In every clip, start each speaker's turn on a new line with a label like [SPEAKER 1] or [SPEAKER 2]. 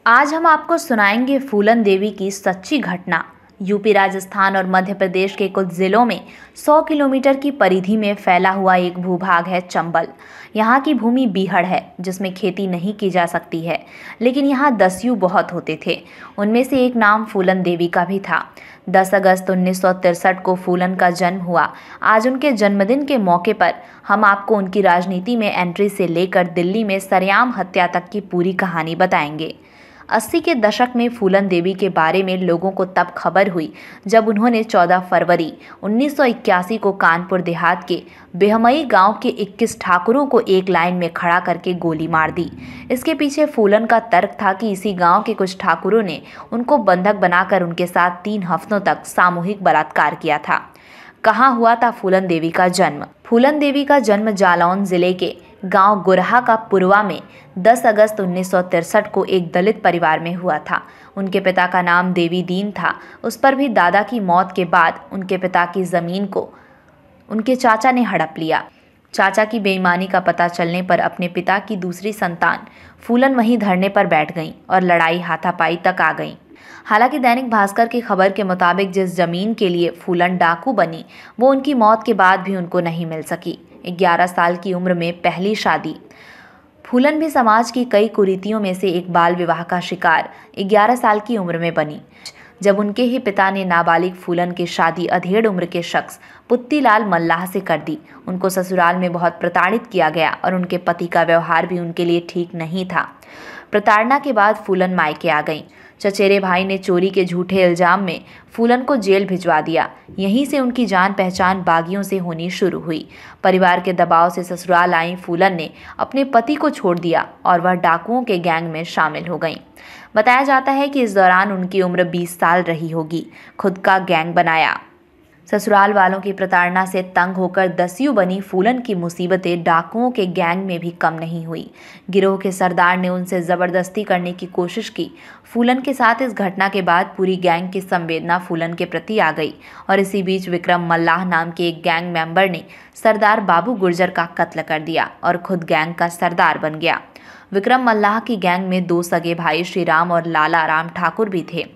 [SPEAKER 1] आज हम आपको सुनाएंगे फूलन देवी की सच्ची घटना। यूपी, राजस्थान और मध्य प्रदेश के कुछ जिलों में 100 किलोमीटर की परिधि में फैला हुआ एक भूभाग है चंबल। यहाँ की भूमि बीहड़ है, जिसमें खेती नहीं की जा सकती है, लेकिन यहाँ दस्यु बहुत होते थे। उनमें से एक नाम फूलन देवी का भी था। 10 अगस्त 1963 को फूलन का जन्म हुआ। आज उनके जन्मदिन के मौके पर हम आपको उनकी राजनीति में एंट्री से लेकर दिल्ली में सरेआम हत्या तक की पूरी कहानी बताएंगे। 80 के दशक में फूलन देवी के बारे में लोगों को तब खबर हुई जब उन्होंने 14 फरवरी 1981 को कानपुर देहात के बेहमई गांव के 21 ठाकुरों को एक लाइन में खड़ा करके गोली मार दी। इसके पीछे फूलन का तर्क था कि इसी गांव के कुछ ठाकुरों ने उनको बंधक बनाकर उनके साथ 3 हफ्तों तक सामूहिक बलात्कार किया था। कहाँ हुआ था फूलन देवी का जन्म? फूलन देवी का जन्म जालौन जिले के गांव गुरहा का पुरवा में 10 अगस्त 1963 को एक दलित परिवार में हुआ था। उनके पिता का नाम देवी दीन था। उस पर भी दादा की मौत के बाद उनके पिता की ज़मीन को उनके चाचा ने हड़प लिया। चाचा की बेईमानी का पता चलने पर अपने पिता की दूसरी संतान फूलन वहीं धरने पर बैठ गईं और लड़ाई हाथापाई तक आ गई। हालांकि दैनिक भास्कर की खबर के मुताबिक जिस जमीन के लिए फूलन डाकू बनी, वो उनकी मौत के बाद भी उनको नहीं मिल सकी। 11 साल की उम्र में पहली शादी। फूलन भी समाज की कई कुरीतियों में से एक बाल विवाह का शिकार 11 साल की उम्र में बनी, जब उनके ही पिता ने नाबालिग फूलन की शादी अधेड़ उम्र के शख्स पुत्तीलाल मल्लाह से कर दी। उनको ससुराल में बहुत प्रताड़ित किया गया और उनके पति का व्यवहार भी उनके लिए ठीक नहीं था। प्रताड़ना के बाद फूलन मायके आ गईं। चचेरे भाई ने चोरी के झूठे इल्जाम में फूलन को जेल भिजवा दिया। यहीं से उनकी जान पहचान बागियों से होनी शुरू हुई। परिवार के दबाव से ससुराल आई फूलन ने अपने पति को छोड़ दिया और वह डाकुओं के गैंग में शामिल हो गईं। बताया जाता है कि इस दौरान उनकी उम्र 20 साल रही होगी। खुद का गैंग बनाया। ससुराल वालों की प्रताड़ना से तंग होकर दस्यु बनी फूलन की मुसीबतें डाकुओं के गैंग में भी कम नहीं हुई। गिरोह के सरदार ने उनसे ज़बरदस्ती करने की कोशिश की। फूलन के साथ इस घटना के बाद पूरी गैंग की संवेदना फूलन के प्रति आ गई और इसी बीच विक्रम मल्लाह नाम के एक गैंग मेंबर ने सरदार बाबू गुर्जर का कत्ल कर दिया और खुद गैंग का सरदार बन गया। विक्रम मल्लाह की गैंग में 2 सगे भाई श्रीराम और लाला राम ठाकुर भी थे।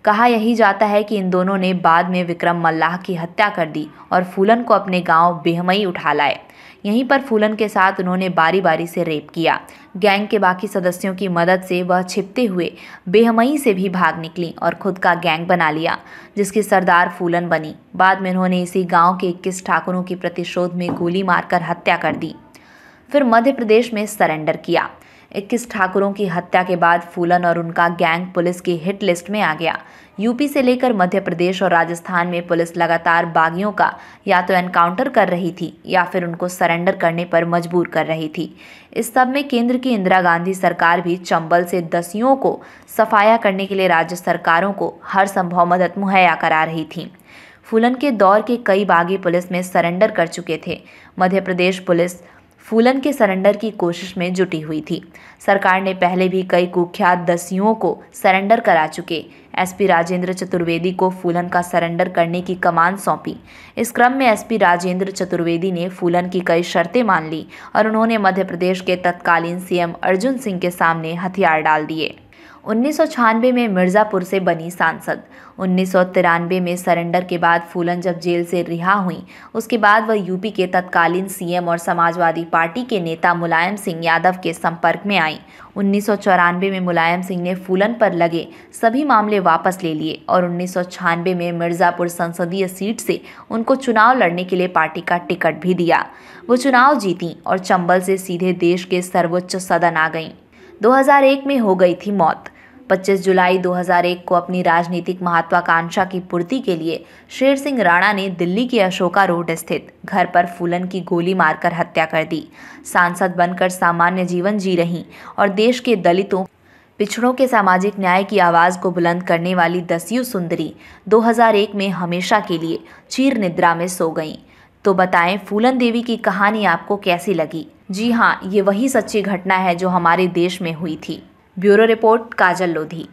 [SPEAKER 1] कहा यही जाता है कि इन दोनों ने बाद में विक्रम मल्लाह की हत्या कर दी और फूलन को अपने गांव बेहमई उठा लाए। यहीं पर फूलन के साथ उन्होंने बारी बारी से रेप किया। गैंग के बाकी सदस्यों की मदद से वह छिपते हुए बेहमई से भी भाग निकली और खुद का गैंग बना लिया, जिसकी सरदार फूलन बनी। बाद में उन्होंने इसी गाँव के 21 ठाकुरों की प्रतिशोध में गोली मारकर हत्या कर दी। फिर मध्य प्रदेश में सरेंडर किया। 21 ठाकुरों की हत्या के बाद फूलन और उनका गैंग पुलिस की हिट लिस्ट में आ गया। यूपी से लेकर मध्य प्रदेश और राजस्थान में पुलिस लगातार बागियों का या तो एनकाउंटर कर रही थी या फिर उनको सरेंडर करने पर मजबूर कर रही थी। इस सब में केंद्र की इंदिरा गांधी सरकार भी चंबल से दस्युओं को सफाया करने के लिए राज्य सरकारों को हर संभव मदद मुहैया करा रही थी। फूलन के दौर के कई बागी पुलिस में सरेंडर कर चुके थे। मध्य प्रदेश पुलिस फूलन के सरेंडर की कोशिश में जुटी हुई थी। सरकार ने पहले भी कई कुख्यात दस्युओं को सरेंडर करा चुके। एसपी राजेंद्र चतुर्वेदी को फूलन का सरेंडर करने की कमान सौंपी। इस क्रम में एसपी राजेंद्र चतुर्वेदी ने फूलन की कई शर्तें मान ली और उन्होंने मध्य प्रदेश के तत्कालीन सीएम अर्जुन सिंह के सामने हथियार डाल दिए। 1996 में मिर्ज़ापुर से बनी सांसद। 1993 में सरेंडर के बाद फूलन जब जेल से रिहा हुई, उसके बाद वह यूपी के तत्कालीन सीएम और समाजवादी पार्टी के नेता मुलायम सिंह यादव के संपर्क में आई। 1994 में मुलायम सिंह ने फूलन पर लगे सभी मामले वापस ले लिए और 1996 में मिर्ज़ापुर संसदीय सीट से उनको चुनाव लड़ने के लिए पार्टी का टिकट भी दिया। वो चुनाव जीती और चंबल से सीधे देश के सर्वोच्च सदन आ गईं। 2001 में हो गई थी मौत। 25 जुलाई 2001 को अपनी राजनीतिक महत्वाकांक्षा की पूर्ति के लिए शेर सिंह राणा ने दिल्ली के अशोका रोड स्थित घर पर फूलन की गोली मारकर हत्या कर दी। सांसद बनकर सामान्य जीवन जी रहीं और देश के दलितों, पिछड़ों के सामाजिक न्याय की आवाज़ को बुलंद करने वाली दस्यु सुंदरी 2001 में हमेशा के लिए चीर निद्रा में सो गईं। तो बताएं फूलन देवी की कहानी आपको कैसी लगी? जी हाँ, ये वही सच्ची घटना है जो हमारे देश में हुई थी। ब्यूरो रिपोर्ट, काजल लोधी।